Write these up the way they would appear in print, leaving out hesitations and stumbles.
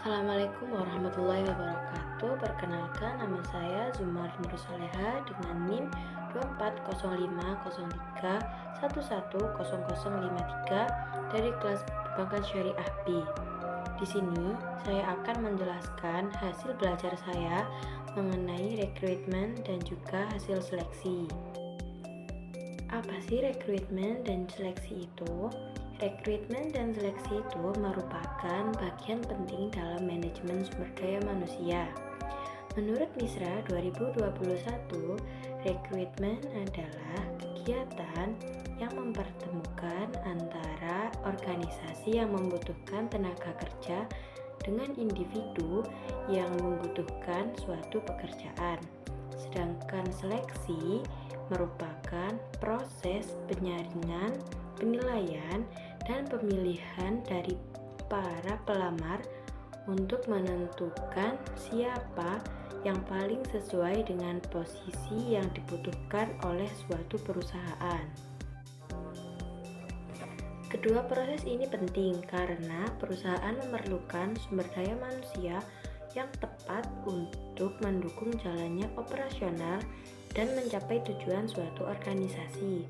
Assalamualaikum warahmatullahi wabarakatuh. Perkenalkan, nama saya Zumar Nur Saleha dengan NIM 240503110053 dari kelas Perbankan Syariah B. Di sini saya akan menjelaskan hasil belajar saya mengenai rekrutmen dan juga hasil seleksi. Apa sih rekrutmen dan seleksi itu? Rekrutmen dan seleksi itu merupakan bagian penting dalam manajemen sumber daya manusia. Menurut MISRA 2021, rekrutmen adalah kegiatan yang mempertemukan antara organisasi yang membutuhkan tenaga kerja dengan individu yang membutuhkan suatu pekerjaan. Sedangkan seleksi merupakan proses penyaringan, penilaian, dan pemilihan dari para pelamar untuk menentukan siapa yang paling sesuai dengan posisi yang dibutuhkan oleh suatu perusahaan. Kedua proses ini penting karena perusahaan memerlukan sumber daya manusia yang tepat untuk mendukung jalannya operasional dan mencapai tujuan suatu organisasi.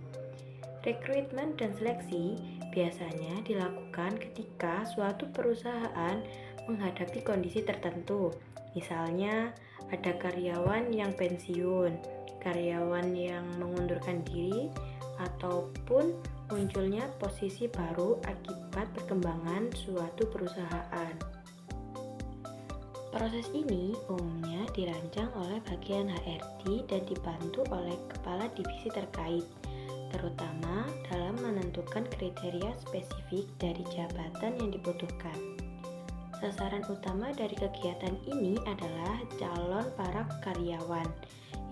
Rekrutmen dan seleksi biasanya dilakukan ketika suatu perusahaan menghadapi kondisi tertentu. Misalnya, ada karyawan yang pensiun, karyawan yang mengundurkan diri, ataupun munculnya posisi baru akibat perkembangan suatu perusahaan. Proses ini umumnya dirancang oleh bagian HRD dan dibantu oleh kepala divisi terkait, terutama dalam menentukan kriteria spesifik dari jabatan yang dibutuhkan. Sasaran utama dari kegiatan ini adalah calon para karyawan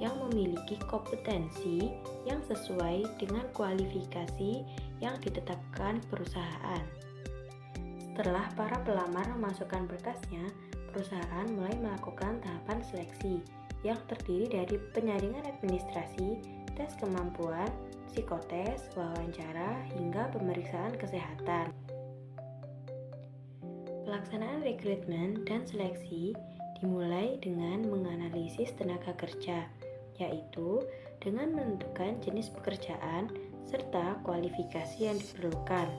yang memiliki kompetensi yang sesuai dengan kualifikasi yang ditetapkan perusahaan. Setelah para pelamar memasukkan berkasnya, perusahaan mulai melakukan tahapan seleksi yang terdiri dari penyaringan administrasi, tes kemampuan, psikotes, wawancara, hingga pemeriksaan kesehatan. Pelaksanaan rekrutmen dan seleksi dimulai dengan menganalisis tenaga kerja, yaitu dengan menentukan jenis pekerjaan serta kualifikasi yang diperlukan.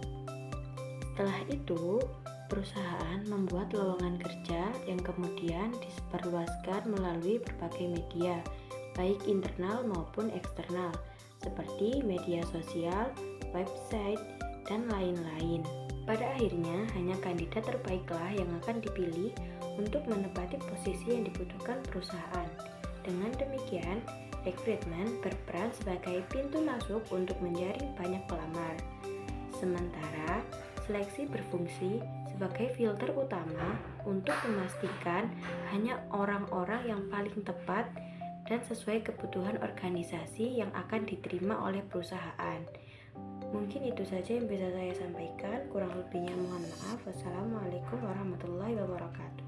Setelah itu, perusahaan membuat lowongan kerja yang kemudian disebarluaskan melalui berbagai media, baik internal maupun eksternal, seperti media sosial, website, dan lain-lain. Pada akhirnya, hanya kandidat terbaiklah yang akan dipilih untuk menempati posisi yang dibutuhkan perusahaan. Dengan demikian, rekrutmen berperan sebagai pintu masuk untuk menjaring banyak pelamar. Sementara, seleksi berfungsi sebagai filter utama untuk memastikan hanya orang-orang yang paling tepat dan sesuai kebutuhan organisasi yang akan diterima oleh perusahaan. Mungkin itu saja yang bisa saya sampaikan, kurang lebihnya mohon maaf. Wassalamualaikum warahmatullahi wabarakatuh.